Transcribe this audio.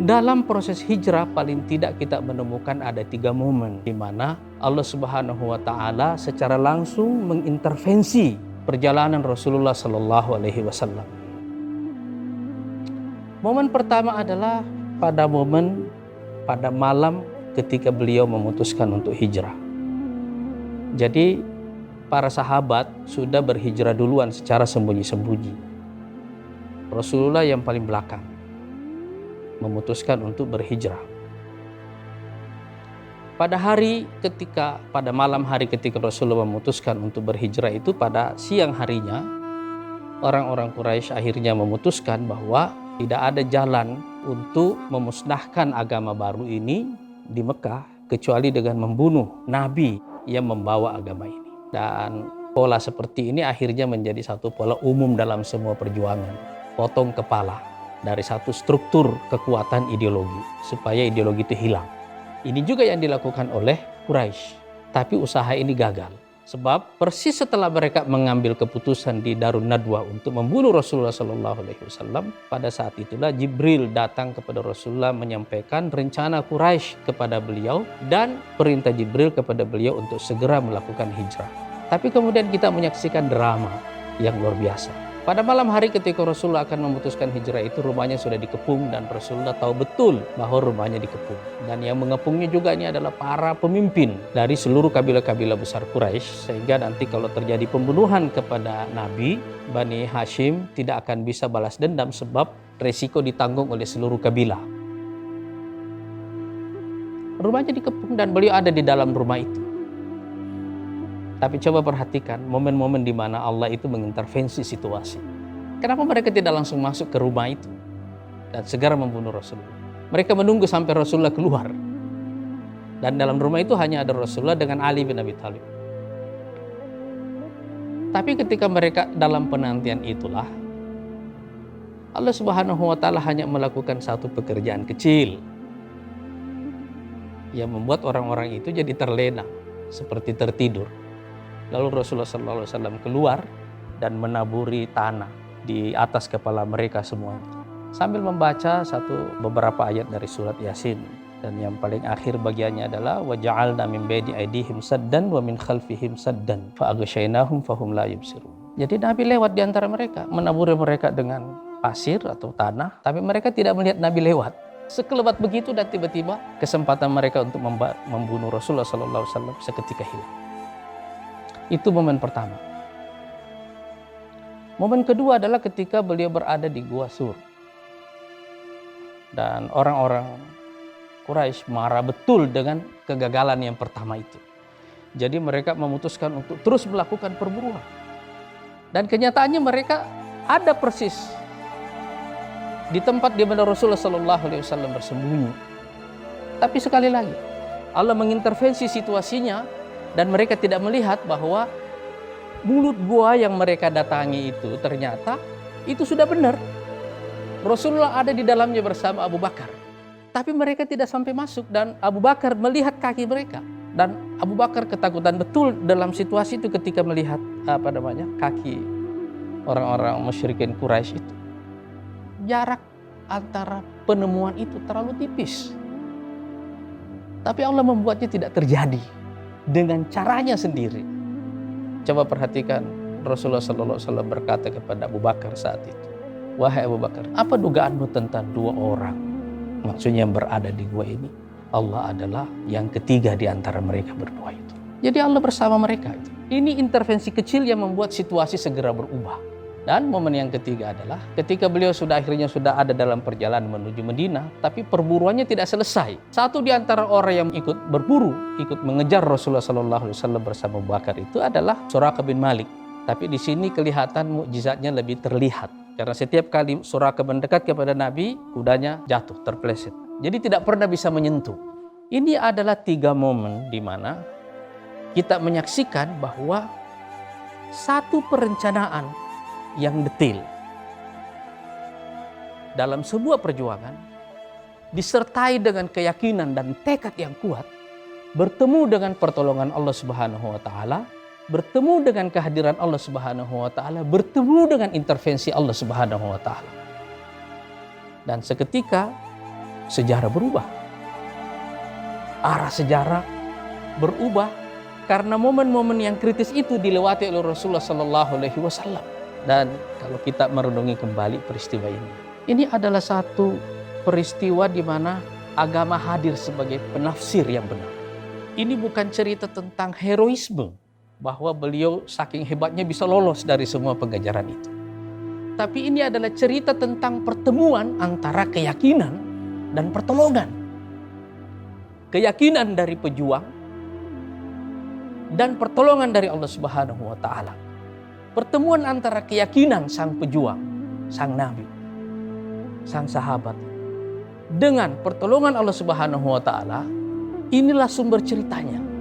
Dalam proses hijrah paling tidak kita menemukan ada 3 momen di mana Allah Subhanahu wa taala secara langsung mengintervensi perjalanan Rasulullah sallallahu alaihi wasallam. Momen pertama adalah pada malam ketika beliau memutuskan untuk hijrah. Jadi para sahabat sudah berhijrah duluan secara sembunyi-sembunyi. Rasulullah yang paling belakang memutuskan untuk berhijrah. Pada malam hari ketika Rasulullah memutuskan untuk berhijrah itu, pada siang harinya orang-orang Quraisy akhirnya memutuskan bahwa tidak ada jalan untuk memusnahkan agama baru ini di Mekah kecuali dengan membunuh Nabi yang membawa agama ini. Dan pola seperti ini akhirnya menjadi satu pola umum dalam semua perjuangan. Potong kepala dari satu struktur kekuatan ideologi supaya ideologi itu hilang. Ini juga yang dilakukan oleh Quraisy. Tapi usaha ini gagal. Sebab persis setelah mereka mengambil keputusan di Darun Nadwa untuk membunuh Rasulullah SAW, pada saat itulah Jibril datang kepada Rasulullah menyampaikan rencana Quraisy kepada beliau dan perintah Jibril kepada beliau untuk segera melakukan hijrah. Tapi kemudian kita menyaksikan drama yang luar biasa. Pada malam hari ketika Rasulullah akan memutuskan hijrah itu, rumahnya sudah dikepung dan Rasulullah tahu betul bahwa rumahnya dikepung. Dan yang mengepungnya juga ini adalah para pemimpin dari seluruh kabilah-kabilah besar Quraisy, sehingga nanti kalau terjadi pembunuhan kepada Nabi, Bani Hashim tidak akan bisa balas dendam sebab resiko ditanggung oleh seluruh kabilah. Rumahnya dikepung dan beliau ada di dalam rumah itu. Tapi coba perhatikan momen-momen di mana Allah itu mengintervensi situasi. Kenapa mereka tidak langsung masuk ke rumah itu dan segera membunuh Rasulullah? Mereka menunggu sampai Rasulullah keluar. Dan dalam rumah itu hanya ada Rasulullah dengan Ali bin Abi Thalib. Tapi ketika mereka dalam penantian itulah, Allah Subhanahu wa taala hanya melakukan satu pekerjaan kecil yang membuat orang-orang itu jadi terlena, seperti tertidur. Lalu Rasulullah SAW keluar dan menaburi tanah di atas kepala mereka semuanya sambil membaca beberapa ayat dari surat Yasin. Dan yang paling akhir bagiannya adalah waja'alna min baini aydihim saddan wa min khalfihim saddan fa aghshaynahum fahum la yubsirun. Jadi Nabi lewat di antara mereka, menaburi mereka dengan pasir atau tanah, tapi mereka tidak melihat Nabi lewat. Sekelebat begitu dan tiba-tiba kesempatan mereka untuk membunuh Rasulullah SAW seketika hilang. Itu momen pertama. Momen kedua adalah ketika beliau berada di Gua Sur. Dan orang-orang Quraisy marah betul dengan kegagalan yang pertama itu. Jadi mereka memutuskan untuk terus melakukan perburuan. Dan kenyataannya mereka ada persis di tempat di mana Rasulullah SAW bersembunyi. Tapi sekali lagi, Allah mengintervensi situasinya. Dan mereka tidak melihat bahwa mulut gua yang mereka datangi itu ternyata itu sudah benar. Rasulullah ada di dalamnya bersama Abu Bakar. Tapi mereka tidak sampai masuk dan Abu Bakar melihat kaki mereka. Dan Abu Bakar ketakutan betul dalam situasi itu ketika melihat kaki orang-orang musyrikin Quraisy itu. Jarak antara penemuan itu terlalu tipis. Tapi Allah membuatnya tidak terjadi dengan caranya sendiri. Coba perhatikan Rasulullah SAW berkata kepada Abu Bakar saat itu, wahai Abu Bakar, apa dugaanmu tentang 2 orang? Maksudnya yang berada di gua ini. Allah adalah yang ketiga di antara mereka berdua itu. Jadi Allah bersama mereka itu. Ini intervensi kecil yang membuat situasi segera berubah. Dan momen yang ketiga adalah ketika beliau akhirnya sudah ada dalam perjalanan menuju Madinah, tapi perburuannya tidak selesai. Satu di antara orang yang ikut berburu, ikut mengejar Rasulullah SAW bersama Abu Bakar itu adalah Suraqah bin Malik. Tapi di sini kelihatan mukjizatnya lebih terlihat. Karena setiap kali Suraqah mendekat kepada Nabi, kudanya jatuh, terpeleset. Jadi tidak pernah bisa menyentuh. Ini adalah 3 momen di mana kita menyaksikan bahwa satu perencanaan yang detail dalam sebuah perjuangan disertai dengan keyakinan dan tekad yang kuat, bertemu dengan pertolongan Allah Subhanahu wa taala, bertemu dengan kehadiran Allah Subhanahu wa taala, bertemu dengan intervensi Allah Subhanahu wa taala. Dan seketika sejarah berubah. Arah sejarah berubah karena momen-momen yang kritis itu dilewati oleh Rasulullah Sallallahu Alaihi Wasallam. Dan kalau kita merenungi kembali peristiwa ini adalah satu peristiwa di mana agama hadir sebagai penafsir yang benar. Ini bukan cerita tentang heroisme, bahwa beliau saking hebatnya bisa lolos dari semua pengejaran itu. Tapi ini adalah cerita tentang pertemuan antara keyakinan dan pertolongan. Keyakinan dari pejuang dan pertolongan dari Allah Subhanahu wa Ta'ala. Pertemuan antara keyakinan sang pejuang, sang nabi, sang sahabat, dengan pertolongan Allah Subhanahu wa Ta'ala, inilah sumber ceritanya.